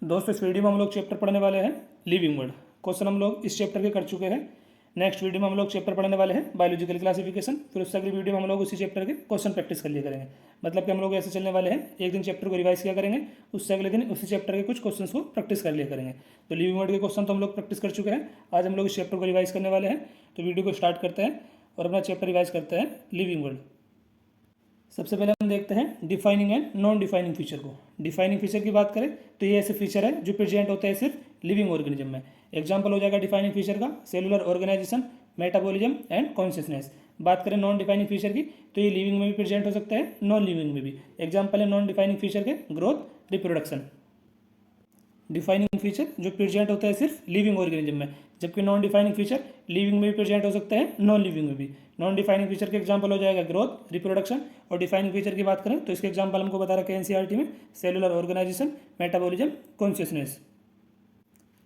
दोस्तों इस वीडियो में हम लोग चैप्टर पढ़ने वाले हैं लिविंग वर्ड। क्वेश्चन हम लोग इस चैप्टर के कर चुके हैं। नेक्स्ट वीडियो में हम लोग चैप्टर पढ़ने वाले हैं बायोलॉजिकल क्लासिफिकेशन। फिर उससे अगली वीडियो में हम लोग उसी चैप्टर के क्वेश्चन प्रैक्टिस कर लिया करेंगे। मतलब कि हम लोग ऐसे चलने वाले हैं, एक दिन चैप्टर को रिवाइज किया करेंगे, उससे अगले दिन उसी चैप्टर के कुछ क्वेश्चन को प्रैक्टिस कर लिया करेंगे। तो लिविंग वर्ड के क्वेश्चन तो हम लोग प्रैक्टिस कर चुके हैं। आज हम लोग इस चैप्टर को रिवाइज करने वाले हैं। तो वीडियो को स्टार्ट करते हैं और अपना चैप्टर रिवाइज करते हैं लिविंग वर्ड। सबसे पहले हम देखते हैं defining and non defining feature को। डिफाइनिंग फीचर की बात करें तो ये ऐसे फीचर है जो प्रेजेंट होते हैं सिर्फ लिविंग ऑर्गेनिज्म में। एग्जांपल हो जाएगा डिफाइनिंग फीचर का cellular organisation, metabolism and consciousness. बात करें नॉन डिफाइनिंग फीचर की तो ये लिविंग में भी प्रेजेंट हो सकते हैं, नॉन लिविंग में भी। एग्जाम्पल है नॉन डिफाइनिंग फीचर के ग्रोथ, रिप्रोडक्शन। डिफाइनिंग फीचर जो प्रेजेंट होता है सिर्फ लिविंग ऑर्गेनिज्म में, जबकि नॉन डिफाइनिंग फीचर लिविंग में भी प्रेजेंट हो सकते हैं, नॉन लिविंग में भी। नॉन डिफाइनिंग फीचर के एग्जांपल हो जाएगा ग्रोथ, रिप्रोडक्शन। और डिफाइनिंग फीचर की बात करें तो इसके एग्जांपल हमको बता रखा है एनसीईआरटी में सेलुलर ऑर्गेनाइजेशन, मेटाबॉलिज्म, कॉन्शियसनेस।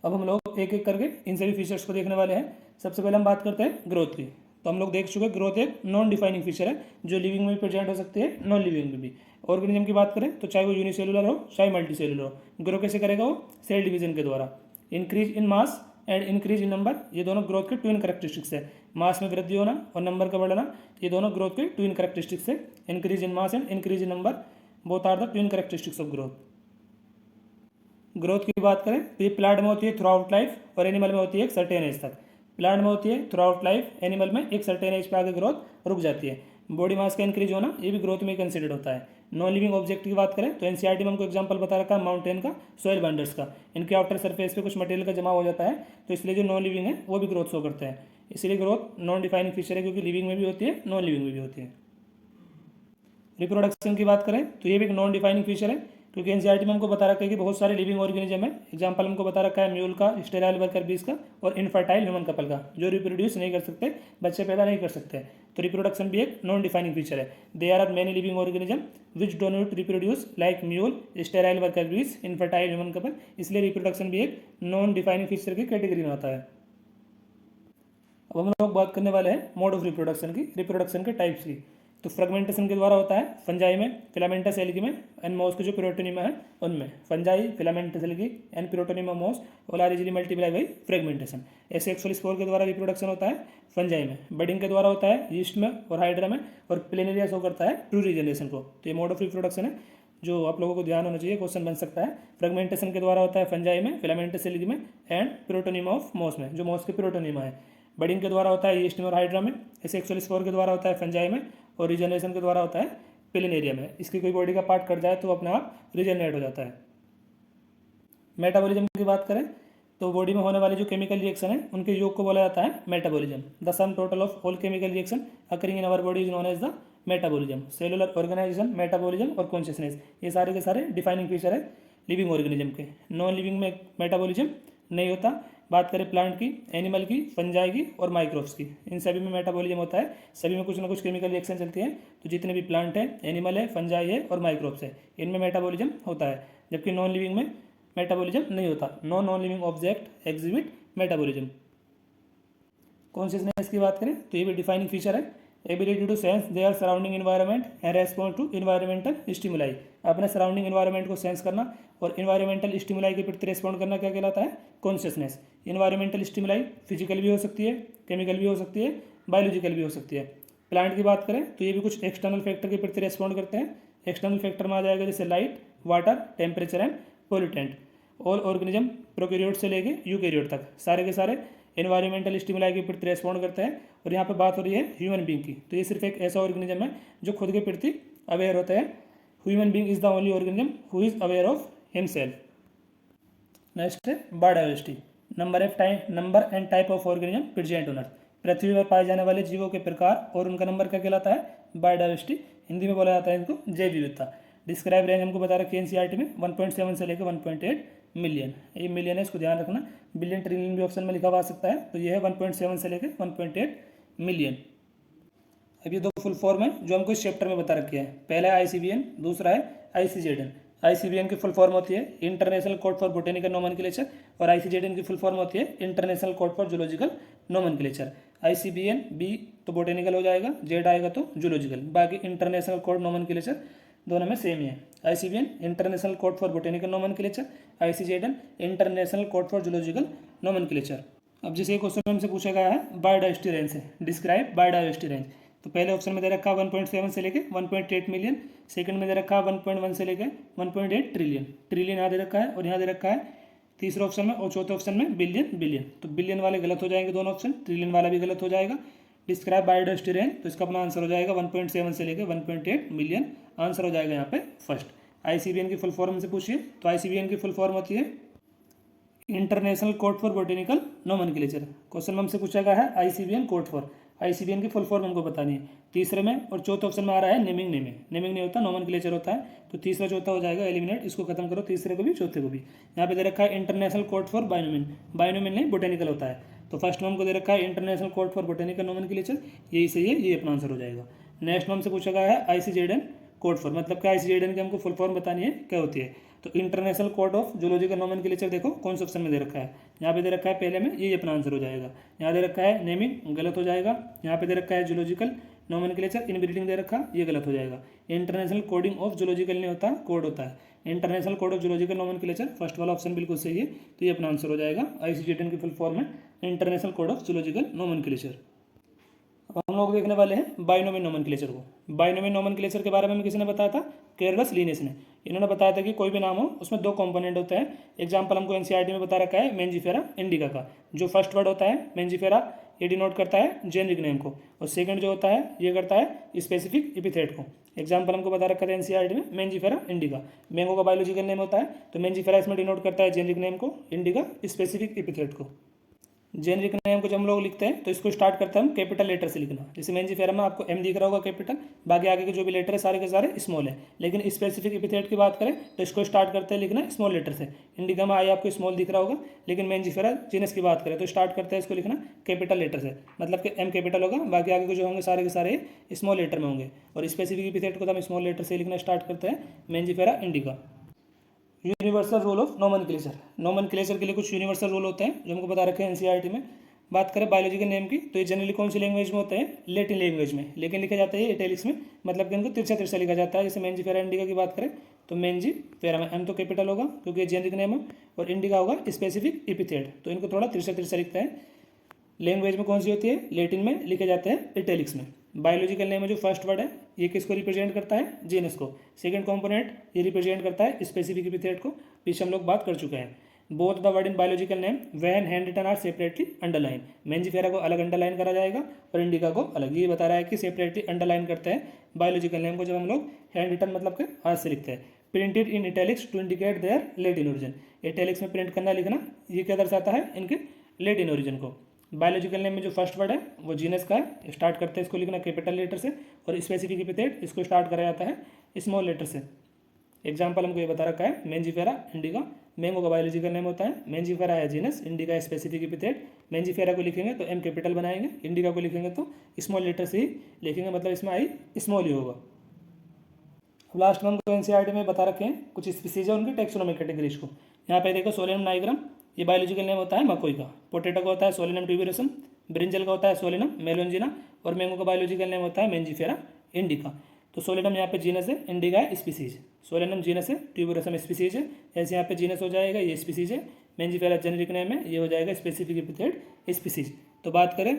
अब हम लोग एक एक करके इन सभी फीचर्स को देखने वाले हैं। सबसे पहले हम बात करते हैं ग्रोथ की। तो हम लोग देख चुके हैं ग्रोथ एक नॉन डिफाइनिंग फीचर है जो लिविंग में भी प्रेजेंट हो सकती है, नॉन लिविंग में भी। ऑर्गेनिज्म की बात करें तो चाहे वो यूनिसेलुलर हो चाहे मल्टी सेलुलर हो, ग्रो कैसे करेगा वो सेल डिवीजन के द्वारा। Increase in mass and increase in number, ये दोनों ग्रोथ के ट्विन कैरेक्टरिस्टिक्स है। मास में वृद्धि होना और नंबर का बढ़ना, ये दोनों ग्रोथ के ट्विन कैरेक्टरिस्टिक्स है। Increase in mass and increase in number both are the twin characteristics of growth. Growth की बात करें तो ये प्लांट में होती है थ्रू आउट लाइफ और एनिमल में होती है एक सर्टेन एज तक। प्लांट में होती है थ्रू आउट लाइफ, एनिमल में एक सर्टेन एज पे आगे ग्रोथ रुक जाती है। बॉडी मास का इंक्रीज होना ये भी ग्रोथ में कंसिडर्ड होता है। नॉन लिविंग ऑब्जेक्ट की बात करें तो एनसीईआरटी में हमको एग्जांपल बता रखा है माउंटेन का, सॉइल बाइंडर्स का। इनके आउटर सरफेस पे कुछ मटेरियल का जमा हो जाता है, तो इसलिए जो नॉन लिविंग है वो भी ग्रोथ शो करते हैं। इसलिए ग्रोथ नॉन डिफाइनिंग फीचर है क्योंकि लिविंग में भी होती है, नॉन लिविंग में भी होती है। रिप्रोडक्शन की बात करें तो ये भी एक नॉन डिफाइनिंग फीचर है क्योंकि एनसीईआरटी में हमको बता रखा है कि बहुत सारे लिविंग ऑर्गेनिज्म है। एग्जांपल हमको बता रखा है म्यूल का, स्टेराइल वर्कर बीस का और इनफर्टाइल ह्यूमन कपल का, जो रिप्रोड्यूस नहीं कर सकते, बच्चे पैदा नहीं कर सकते। तो रिप्रोडक्शन भी एक नॉन डिफाइनिंग फीचर है। There are many living organism which do not reproduce like mule, sterile worker bees, infertile human couple. इसलिए रिप्रोडक्शन भी एक नॉन डिफाइनिंग फीचर की कैटेगरी में आता है। अब हम लोग बात करने वाले हैं मोड ऑफ रिप्रोडक्शन की, रिप्रोडक्शन के टाइप्स की। तो फ्रेगमेंटेशन के द्वारा होता है फंजाई में, फिलामेंटस एल्गी में एंड मोस के जो प्रोटोनिमा है उनमें। Fungi, filamentous algae and protonema moss all are easily multiply by fragmentation. Asexual spore के द्वारा रिप्रोडक्शन होता है फंजाई में। बडिंग के द्वारा होता है यीस्ट में और हाइड्रा में। और प्लेनेरिया शो करता है ट्रू रीजनरेशन को। तो ये मोड ऑफ रिप्रोडक्शन है जो आप लोगों को ध्यान होना चाहिए, क्वेश्चन बन सकता है। फ्रेगमेंटेशन के द्वारा होता है फंजाई में, फिलामेंटस एल्गी में एंड प्रोटोनिमा ऑफ मोस में, जो मोस के प्रोटोनिमा है। बडिंग के द्वारा होता है यीस्ट में और हाइड्रा में। एसेक्सुअल स्पोर के द्वारा होता है फंजाई में और रीजनरेशन के द्वारा होता है प्लेनेरिया में। इसकी कोई बॉडी का पार्ट कट जाए तो अपने आप रीजनरेट हो जाता है। मेटाबॉलिज्म की बात करें तो बॉडी में होने वाले जो केमिकल रिएक्शन है उनके योग को बोला जाता है metabolism. The sum total of all chemical reaction occurring in our body is known as the metabolism. Cellular organisation, metabolism और कॉन्शियसनेस, ये सारे के सारे डिफाइनिंग फीचर है लिविंग ऑर्गेनिज्म के। नॉन लिविंग में मेटाबॉलिज्म नहीं होता। बात करें प्लांट की, एनिमल की, फंजाई की और माइक्रोब्स की, इन सभी में मेटाबॉलिज्म होता है। सभी में कुछ ना कुछ केमिकल रिएक्शन चलती है। तो जितने भी प्लांट है, एनिमल है, फंजाई है और माइक्रोब्स है, इनमें मेटाबॉलिज्म होता है। जबकि नॉन लिविंग में मेटाबॉलिज्म नहीं होता। Non living object exhibit metabolism. Consciousness की बात करें तो ये भी डिफाइनिंग फीचर है। Ability to sense their surrounding environment and respond to environmental stimuli. अपने सराउंडिंग इन्वायरमेंट को सेंस करना और इन्वायरमेंटल स्टिमुलाई के प्रति रेस्पॉन्ड करना क्या कहलाता है? कॉन्शियसनेस। इन्वायरमेंटल स्टिमुलाई फिजिकल भी हो सकती है, केमिकल भी हो सकती है, बायोलॉजिकल भी हो सकती है। प्लांट की बात करें तो ये भी कुछ एक्सटर्नल फैक्टर के प्रति रेस्पॉन्ड करते हैं। एक्सटर्नल फैक्टर में आ जाएगा जैसे light, water, temperature and pollutant. All organism prokaryote से लेके यूकैरियोट तक सारे के सारे एनवायरमेंटल स्टिमुलाई के प्रति रेस्पॉन्ड करते हैं। और यहाँ पे बात हो रही है ह्यूमन बींग की, तो ये सिर्फ एक ऐसा ऑर्गेनिज्म है जो खुद के प्रति अवेयर होता है। Human being is the only organism who is aware of himself. Next है biodiversity. Number and type of organism present on earth. पृथ्वी पर पाए जाने वाले जीवों के प्रकार और उनका नंबर क्या कहलाता है? बायोडाइवर्सिटी। हिंदी में बोला जाता है इनको जैव विविधता। डिस्क्राइब रेंज हमको बता रखी है एनसीईआरटी में 1.7 से लेकर 1.8 मिलियन। ये मिलियन है, इसको ध्यान रखना। बिलियन ट्रिलियन भी ऑप्शन में लिखा हुआ आ सकता है, तो ये है 1.7 से लेकर 1.8 मिलियन। अब ये दो फुल फॉर्म है जो हमको इस चैप्टर में बता रखी है। पहला है आईसीबीएन, दूसरा है आईसीजेडएन। आईसीबीएन की फुल फॉर्म होती है international code for botanical nomenclature और आईसीजेडएन की फुल फॉर्म होती है international code for zoological nomenclature. ICBN B तो बोटेनिकल हो जाएगा, जेड आएगा तो जूलॉजिकल, बाकी इंटरनेशनल कोड नोमेनक्लेचर दोनों में सेम ही है। ICBN international code for botanical nomenclature, ICJN international code for zoological nomenclature. अब जैसे क्वेश्चन हमसे पूछा गया है बायोडाइवर्सिटी रेंज से, डिस्क्राइब बायोडाइवर्सिटी रेंज। तो पहले ऑप्शन में दे रखा है 1.7 से लेके 1.8 मिलियन, सेकंड में दे रखा है 1.1 से लेके 1.8 ट्रिलियन, ट्रिलियन यहाँ दे रखा है और यहाँ दे रखा है तीसरे ऑप्शन में, और चौथे ऑप्शन में बिलियन बिलियन। तो बिलियन वाले गलत हो जाएंगे दोनों ऑप्शन, ट्रिलियन वाला भी गलत हो जाएगा। डिस्क्राइब बायोडाइवर्सिटी रेंज, तो इसका अपना आंसर हो जाएगा 1.7 से लेकर 1.8 मिलियन, आंसर हो जाएगा यहाँ पे फर्स्ट। ICBN की फुल फॉर्म से पूछिए, तो ICBN की फुल फॉर्म होती है international code for botanical nomenclature. Question में हमसे पूछा गया है ICBN कोड फॉर, ICBN की फुल फॉर्म हमको बतानी है। तीसरे में और चौथे ऑप्शन में आ रहा है नेमिंग, नेमिंग नहीं होता, नोमेनक्लेचर होता है। तो तीसरा चौथा हो जाएगा एलिमिनेट, इसको खत्म करो, तीसरे को भी चौथे को भी। यहाँ पे दे रखा है इंटरनेशनल कोड फॉर बायोनोमिन, बायोनोमिन नहीं बोटेनिकल होता है। तो फर्स्ट में हमको दे रखा है international code for botanical nomenclature, यही सही है, ये अपना आंसर हो जाएगा। नेक्स्ट में हमसे पूछा गया है ICJN कोड फॉर, मतलब क्या ICJN की हमको फुल फॉर्म बतानी है क्या होती है। तो international code of zoological nomenclature देखो कौन से ऑप्शन में दे रखा है, यहाँ पे दे रखा है पहले में, ये अपना आंसर हो जाएगा। यहाँ दे रखा है नेमिंग, गलत हो जाएगा। यहाँ पे दे रखा है जूलॉजिकल नोमेनक्लेचर, इनब्रीडिंग दे रखा, ये गलत हो जाएगा। इंटरनेशनल कोडिंग ऑफ जूलॉजिकल नहीं होता, कोड होता है। International code of zoological nomenclature, first वाला ऑप्शन बिल्कुल सही है, तो ये अपना आंसर हो जाएगा। ICJN की फुल फॉर्म है international code of zoological nomenclature. अब हम लोग देखने वाले हैं बाइनोमियल नोमेनक्लेचर को। बाइनोमियल नोमेनक्लेचर के बारे में किसी ने बताया था, केरगस लीनियस ने। इन्होंने बताया था कि कोई भी नाम हो उसमें दो कंपोनेंट होते हैं। एग्जांपल हमको NCERT में बता रखा है मेंजिफेरा इंडिका का। जो फर्स्ट वर्ड होता है मेंजिफेरा, ये डिनोट करता है जेनरिक नेम को, और सेकंड जो होता है ये करता है स्पेसिफिक एपिथेट को। एग्जांपल हमको बता रखा था NCERT में मेंजिफेरा इंडिका, मैंगो का बायोलॉजिकल नेम होता है, तो मेंजिफेरा इसमें डिनोट करता है जेनरिक नेम को, इंडिका स्पेसिफिक एपिथेट को। जेनरिक नेम को जब हम लोग लिखते हैं तो इसको स्टार्ट करते हैं हम कैपिटल लेटर से लिखना। जैसे मेंजिफेरा में आपको M दिख रहा होगा कैपिटल, बाकी आगे के जो भी लेटर है सारे के सारे स्मॉल है। लेकिन स्पेसिफिक एपिथेट की बात करें तो इसको स्टार्ट करते हैं लिखना स्मॉल लेटर से। इंडिका में आई आपको स्मॉल दिख रहा होगा, लेकिन मेंजिफेरा जीनस की बात करें तो स्टार्ट करते हैं इसको लिखना कैपिटल लेटर से, मतलब कि M कैपिटल होगा, बाकी आगे के जो होंगे सारे के सारे स्मॉल लेटर में होंगे। और स्पेसिफिक एपिथेट को तो हम स्मॉल लेटर से लिखना स्टार्ट करते हैं Mangifera indica. Universal rule of nomenclature, nomenclature के लिए कुछ यूनिवर्सल रूल होते हैं जो हमको बता रखे हैं NCERT में। बात करें बायोलॉजिकल नेम की तो ये जनरली कौन सी लैंग्वेज में होते हैं, लैटिन लैंग्वेज में, लेकिन लिखा जाता है इटैलिक्स में, मतलब कि इनको तिरछा तिरछा लिखा जाता है। जैसे मेंजिफेरा इंडिका की बात करें तो मेंजिफेरा में M तो कैपिटल होगा क्योंकि ये जेनरिक नेम है, और इंडिका होगा स्पेसिफिक एपिथेट, तो इनको थोड़ा तिरछा तिरछा लिखता है। लैंग्वेज में कौन सी होती है, लैटिन में लिखे जाते हैं इटैलिक्स में। बायोलॉजिकल नेम में जो फर्स्ट वर्ड है ये किसको रिप्रेजेंट करता है, जीनस को। सेकंड कंपोनेंट ये रिप्रेजेंट करता है स्पेसिफिक एपिथेट को, पीछे हम लोग बात कर चुके हैं। Both the word in biological name when hand written are separately underline, Mangifera को अलग अंडरलाइन करा जाएगा और इंडिका को अलग। ये बता रहा है कि सेपरेटली अंडरलाइन करते हैं बायोलॉजिकल नेम को जब हम लोग हैंड रिटन मतलब के हाथ से लिखते हैं। Printed in italics to indicate their Latin origin, italics में प्रिंट करना लिखना ये क्या दर्शाता है, इनके लैटिन ओरिजिन को। बायोलॉजिकल नेम में जो फर्स्ट वर्ड है वो जीनस का है, स्टार्ट करते हैं इसको लिखना कैपिटल लेटर से, और स्पेसिफिक एपिथेट इसको स्टार्ट करा जाता है स्मॉल लेटर से। एग्जाम्पल हमको ये बता रखा है मेंजिफेरा इंडिका, मैंगो का बायोलॉजिकल नेम होता है, मेंजिफेरा है जीनस, इंडिका स्पेसिफिक एपिथेट। मेंजिफेरा को लिखेंगे तो M कैपिटल बनाएंगे, इंडिका को लिखेंगे तो स्मॉल लेटर से ही लिखेंगे, मतलब इसमें आई स्मॉल ही होगा। अब लास्ट में हमको NCERT में बता रखे हैं कुछ स्पीसीज है उनकी टैक्सोनॉमिक कैटेगरीज को। यहाँ पे देखो सोलेनम नाइग्रम, ये बायोलॉजिकल नेम होता है मकोई का। पोटैटो का होता है सोलेनम ट्यूबेरोसम, ब्रिंजल का होता है सोलेनम मेलोंजिना, और मैंगो का बायोलॉजिकल नेम होता है मेंजिफेरा इंडिका। तो सोलेनम यहाँ पे जीनस है, इंडिका है स्पीसीज, सोलेनम जीनस है, ट्यूबेरोसम स्पीसीज है। ऐसे यहाँ पे जीनस हो जाएगा, ये स्पीसीज है, मेंजिफेरा जेनेरिक नेम है, ये हो जाएगा स्पेसिफिक एपिथेट स्पीसीज। तो बात करें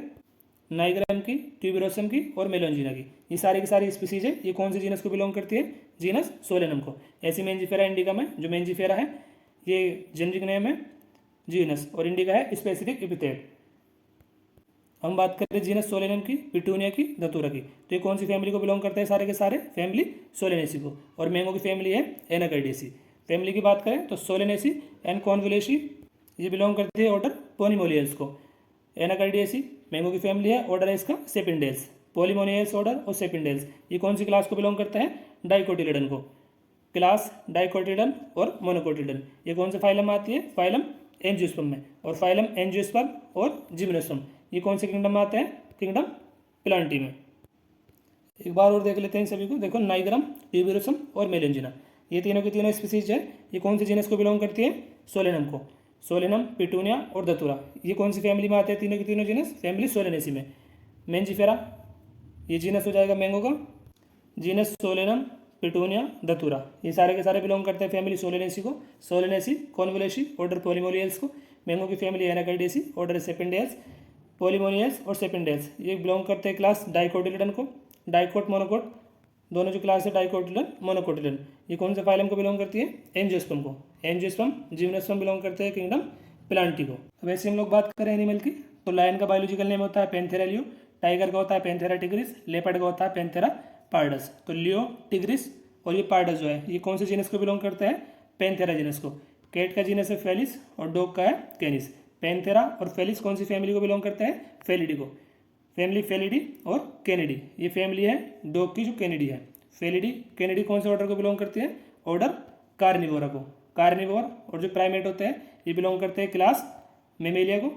नाइग्राम की, ट्यूबेरोसम की और मेलोंजिना की, ये सारी की सारी स्पीसीज है, ये कौन सी जीनस को बिलोंग करती है, जीनस सोलेनम को। ऐसे मेंजिफेरा इंडिका में जो मेंजिफेरा है ये जेनेरिक नेम है जीनस, और इंडिका है स्पेसिफिक एपिथेट। हम बात करें जीनस सोलेनम की, पिटूनिया की, धतूरा की, तो ये कौन सी फैमिली को बिलोंग करते हैं, सारे के सारे फैमिली सोलेनेसी को। और मैंगो की फैमिली है एनाकार्डियेसी। फैमिली की बात करें तो सोलेनेसी एंड कॉन्वोलेसी ये बिलोंग करती है ऑर्डर पोनीमोलियल्स को। एनाकार्डियेसी मैंगो की फैमिली है, ऑर्डर है इसका सेपिंडेल्स। पोलीमोनियल्स ऑर्डर और सेपिंडेल्स ये कौन सी क्लास को बिलोंग करते हैं, डाइकोटिलिडन को। क्लास डाइकोटिलिडन और मोनोकोटिलिडन ये कौन से फाइलम आती है, फाइलम एंजियोस्पर्म में, और फाइलम एंजियोस्पर्म और जिम्नोस्पर्म ये कौन से किंगडम में आते हैं, किंगडम प्लांटी में। एक बार और देख लेते हैं सभी को। देखो नाइग्राम, ट्यूबेरोसम और मेलेंजिना ये तीनों की तीनों स्पीसीज है, ये कौन सी जीनस को बिलोंग करती है, सोलेनम को। सोलेनम, पिटूनिया और धतूरा ये कौन सी फैमिली में आते हैं, तीनों की तीनों जीनस फैमिली सोलेनेसी में। मेंजिफेरा ये जीनस हो जाएगा मैंगो का, जीनस सोलेनम, पिटूनिया, धतूरा, ये सारे के सारे बिलोंग करते हैं फैमिली सोलेनेसी को। सोलेनेसी, कॉन्वोलेसी, ऑर्डर पॉलीमोलियल्स को। मैंगो की फैमिली एनाकार्डियेसी, ऑर्डर सेपेंडियल्स, पॉलीमोनियल्स और सेपेंडियल्स, ये बिलोंग करते हैं क्लास डाइकोटिलिडन को। डाइकोट मोनोकोट दोनों जो क्लास है डाइकोटिलिडन मोनोकोटिलिडन, ये कौन से फाइलम को बिलोंग करती है? एंजियोस्पर्म को। एंजियोस्पर्म जिम्नोस्पर्म बिलोंग करते हैं किंगडम प्लांटी को। अब ऐसे हम लोग बात करें एनिमल की, तो लायन का बायोलॉजिकल नेम होता है पैंथेरा लियो, टाइगर का होता है पैंथेरा टिग्रिस, लेपर्ड का होता है पैंथेरा पार्डस। तो लियो, टिग्रिस और ये पार्डस जो है ये कौन से जीनस को बिलोंग करते हैं? पैंथेरा जीनस को। कैट का जीनस है फेलिस और डॉग का है कैनिस। पैंथेरा और फेलिस कौन सी फैमिली को बिलोंग करते हैं? फेलिडी को। फैमिली फेलिडी और कैनिडी, ये फैमिली है डॉग की जो कैनिडी है। फेलिडी कैनिडी कौन से ऑर्डर को बिलोंग करती है? ऑर्डर कार्निवोरा को। कार्निवोर और जो प्राइमेट होते हैं ये बिलोंग करते हैं क्लास मेमेलिया को।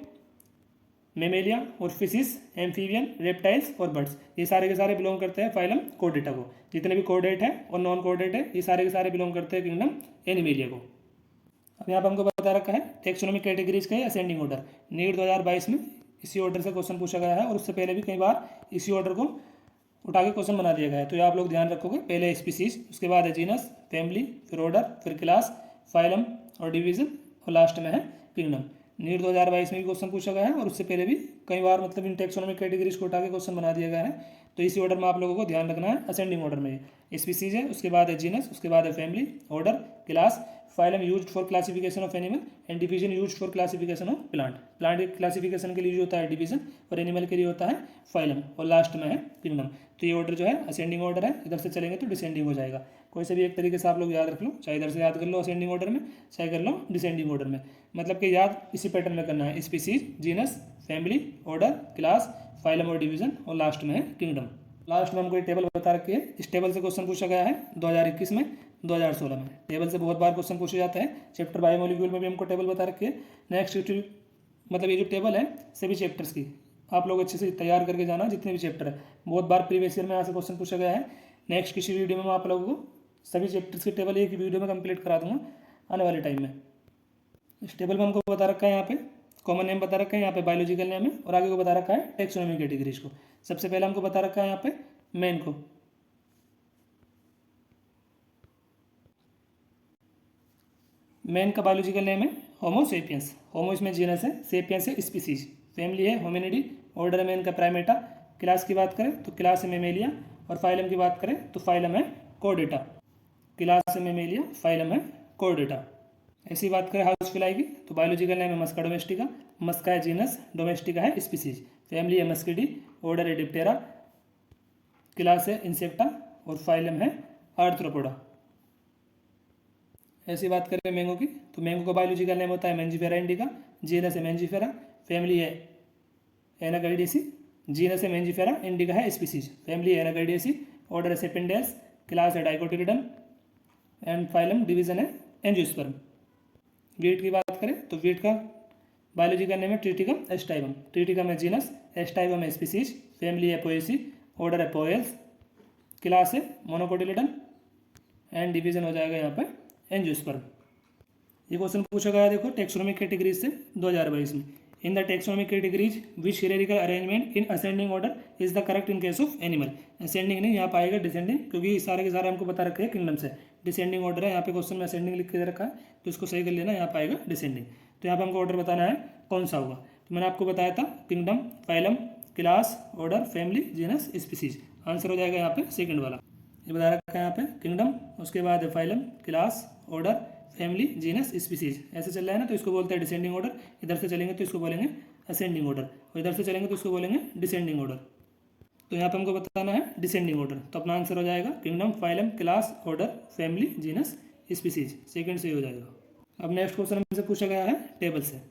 मेमेलिया और फिशिस, एम्फीबियन, रेप्टाइल्स और बर्ड्स, ये सारे के सारे बिलोंग करते हैं फाइलम कोर्डेटा को। जितने भी कोर्डेट है और नॉन कोर्डेट है ये सारे के सारे बिलोंग करते हैं किंगडम एनिमेलिया को। अब यहाँ पर हमको बता रखा है टेक्सोनोमिक कैटेगरीज का असेंडिंग ऑर्डर। नीट 2022 में इसी ऑर्डर से क्वेश्चन पूछा गया है और उससे पहले भी कई बार इसी ऑर्डर को उठा के क्वेश्चन बना दिया गया है, तो ये आप लोग ध्यान रखोगे। पहले स्पीसीज, उसके बाद है जीनस, फैमिली, फिर ऑर्डर, फिर क्लास, फाइलम और डिवीजन और लास्ट में है किंगडम। नीट 2022 में भी क्वेश्चन पूछा गया है और उससे पहले भी कई बार मतलब इन टेक्सोनोमिक कैटेगरीज को उठा के क्वेश्चन बना दिया गया है। तो इसी ऑर्डर में आप लोगों को ध्यान रखना है, असेंडिंग ऑर्डर में। स्पीसीज है, उसके बाद है जीनस, उसके बाद है family, order, class, phylum used for classification of animal and division used for classification of plant. Plant के क्लासिफिकेशन के लिए यूज होता है डिवीजन और एनिमल के लिए होता है फाइलम और लास्ट में है किंगडम। तो ये ऑर्डर जो है असेंडिंग ऑर्डर है, इधर से चलेंगे तो डिसेंडिंग हो जाएगा। कोई से भी एक तरीके से आप लोग याद रख लो, चाहे इधर से याद कर लो असेंडिंग ऑर्डर में, चाहे कर लो डिसेंडिंग ऑर्डर में, मतलब कि याद इसी पैटर्न में करना है। Species, genus, family, order, class, phylum और डिवीजन और लास्ट में है किंगडम। लास्ट में हमको एक टेबल बता रखी है, इस टेबल से क्वेश्चन पूछा गया है 2021 में, 2016 में। टेबल से बहुत बार क्वेश्चन पूछे जाते हैं। चैप्टर बायोमोलिक्यूल में भी हमको टेबल बता रखी है। नेक्स्ट मतलब ये जो टेबल है सभी चैप्टर्स की आप लोग अच्छे से तैयार करके जाना, जितने भी चैप्टर है। बहुत बार प्रीवियस ईयर में यहाँ से क्वेश्चन पूछा गया है। नेक्स्ट किसी वीडियो में मैं आप लोगों को सभी चैप्टर्स की टेबल एक ही वीडियो में कंप्लीट करा दूंगा आने वाले टाइम में। इस टेबल में हमको बता रखा है, यहाँ पे कॉमन नेम बता रखा है, यहाँ पे बायोलॉजिकल नेम है और आगे को बता रखा है टेक्सोनोमिक कैटेगरीज को। सबसे पहले हमको बता रखा है यहाँ पे मेन को। मेन का बायोलॉजिकल नेम है होमो सेपियंस। होमो इसमें जीनस है, सेपियंस है स्पीसीज, फैमिली है होमिनिडी, ऑर्डर है मेन का प्राइमेटा, क्लास की बात करें तो क्लास है मेमेलिया और फाइलम की बात करें तो फाइलम है कॉर्डेटा। क्लास है मेमेलिया, फाइलम है कॉर्डेटा। ऐसी बात करें हाउस फ्लाई की तो बायोलॉजिकल नेम है मस्का डोमेस्टिका, मस्का है जीनस, डोमेस्टिका है स्पीसीज, फैमिली है मस्किडी, ऑर्डर है डिप्टेरा, क्लास है इंसेक्टा और फाइलम है आर्थ्रोपोडा। ऐसी बात करें मैंगो की तो मैंगो का बायोलॉजिकल नेम होता है मैंजीफेरा इंडिका, जीनस है मैंजीफेरा, फैमिली है एनाकार्डियेसी, जीनस है मैंजीफेरा इंडिका है स्पीसीज, फैमिली है एनाकार्डियेसी, ऑर्डर है सेपेंडियल्स, क्लास है डाइकोटिलिडन एंड फाइलम डिवीजन है एंजियोस्पर्म। वीट की बात करें तो वीट का बायोलॉजिकल नेम है ट्रिटिकम एस्टाइवम, ट्रिटिकम है जीनस, एस्टाइवम है स्पीसीज, फैमिली है पोएसी, ऑर्डर है पोएल्स, क्लास है मोनोकोटिलिडन एंड डिवीजन हो जाएगा यहाँ पर एंजियोस्पर्म। ये क्वेश्चन पूछा गया देखो टेक्सोनोमिक कैटेगरीज से 2022 में। In the taxonomic categories which hierarchical arrangement in ascending order is the correct in case of animal. Ascending नहीं, यहाँ पाएगा डिसेंडिंग, क्योंकि सारे के सारे हमको बता रखे हैं किंगडम से। डिसेंडिंग ऑर्डर है, यहाँ पे क्वेश्चन में असेंडिंग लिख के रखा है तो इसको सही कर लेना, यहाँ पाएगा डिसेंडिंग। तो यहाँ पे हमको ऑर्डर बताना है कौन सा होगा। तो मैंने आपको बताया था kingdom, phylum, class, order, family, genus, species. Answer हो जाएगा यहाँ पे सेकंड वाला। ये बता रखा है यहाँ पे किंगडम, उसके बाद है phylum, class, order, family, genus, species. ऐसे चल रहा है ना, तो इसको बोलते हैं डिसेंडिंग ऑर्डर। इधर से चलेंगे तो इसको बोलेंगे असेंडिंग ऑर्डर और इधर से चलेंगे तो इसको बोलेंगे डिसेंडिंग ऑर्डर। तो यहाँ पे हमको बताना है डिसेंडिंग ऑर्डर, तो अपना आंसर हो जाएगा kingdom, phylum, class, order, family, genus, species. Second से हो जाएगा। अब नेक्स्ट क्वेश्चन हमसे पूछा गया है टेबल से।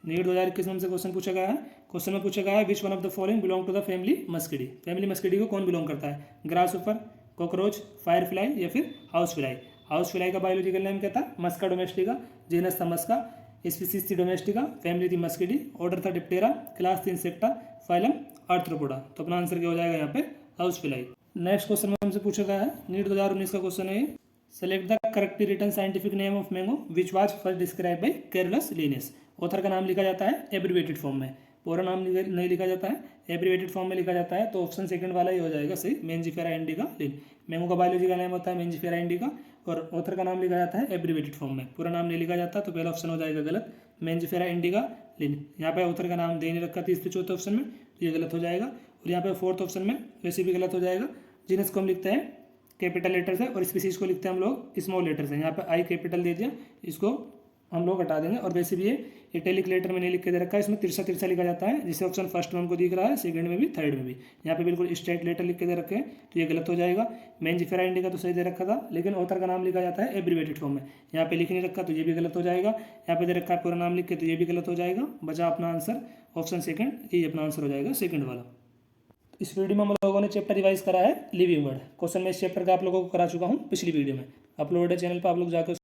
नीट 2021 में हमसे क्वेश्चन पूछा गया है। क्वेश्चन में पूछा गया है which one of the following belong to the family Muscidae. Family Muscidae को कौन बिलोंग करता है? ग्रास ऊपर, कॉकरोच, फायर फ्लाई या फिर हाउस फ्लाई। हाउस फ्लाई का बायोलॉजिकल नेम क्या था? मस्का डोमेस्टिका, जीनस था मस्का, स्पीसीज थी डोमेस्टिका, फैमिली थी मस्किडी, ऑर्डर था डिप्टेरा, क्लास थी इंसेक्टा, फाइलम आर्थ्रोपोडा। तो अपना आंसर क्या हो जाएगा यहाँ पे? House fly. नेक्स्ट क्वेश्चन में हमसे पूछा गया है, नीट 2019 का क्वेश्चन है। Select the correctly written scientific name of mango which was first describe by Carolus Linnaeus. Author का नाम लिखा जाता है एब्रीवेटेड फॉर्म में, पूरा नाम नहीं लिखा जाता है, एब्रीवेटेड फॉर्म में लिखा जाता है। तो ऑप्शन सेकंड वाला ही हो जाएगा सही, मैंजीफेरा इंडिका लिन। मैंगो का बायोलॉजी का नेम होता है मेंजिफेरा इंडिका और ऑथर का नाम लिखा जाता है एब्रीवेटेड फॉर्म में, पूरा नाम नहीं लिखा जाता, तो पहला ऑप्शन हो जाएगा गलत, मेंजिफेरा इंडिका लिन। यहाँ पे ऑथर का नाम दे नहीं रखा तीसरे चौथे ऑप्शन में, तो ये गलत हो जाएगा। और यहाँ पे फोर्थ ऑप्शन में वैसे भी गलत हो जाएगा। जीनस को हम लिखते हैं कैपिटल लेटर से और स्पीसीज को लिखते हैं हम लोग स्मॉल लेटर से। यहाँ पे आई कैपिटल दे दिया, इसको हम लोग हटा देंगे। और वैसे भी ये इटैलिक लेटर में नहीं लिख के दे रखा है, इसमें तिरछा तिरछा लिखा जाता है, जिसे ऑप्शन फर्स्ट में हमको दिख रहा है, सेकंड में भी थर्ड में भी। यहाँ पे बिल्कुल स्ट्रेट लेटर लिख के दे रखे हैं, तो ये गलत हो जाएगा। मेंजिफेरा इंडिका तो सही दे रखा था, लेकिन ऑथर का नाम लिखा जाता है एब्रीवेटेड फॉर्म में, यहाँ पे लिख नहीं रखा, तो ये भी गलत हो जाएगा। यहाँ पे दे रखा है पूरा नाम लिख के, तो ये भी गलत हो जाएगा। बचा अपना आंसर ऑप्शन सेकंड, ये अपना आंसर हो जाएगा सेकंड वाला। इस वीडियो में हम लोगों ने चैप्टर रिवाइज करा है लिविंग वर्ड। क्वेश्चन मैं इस चैप्टर का आप लोगों को करा चुका हूँ पिछली वीडियो में, अपलोड है चैनल पर, आप लोग जाकर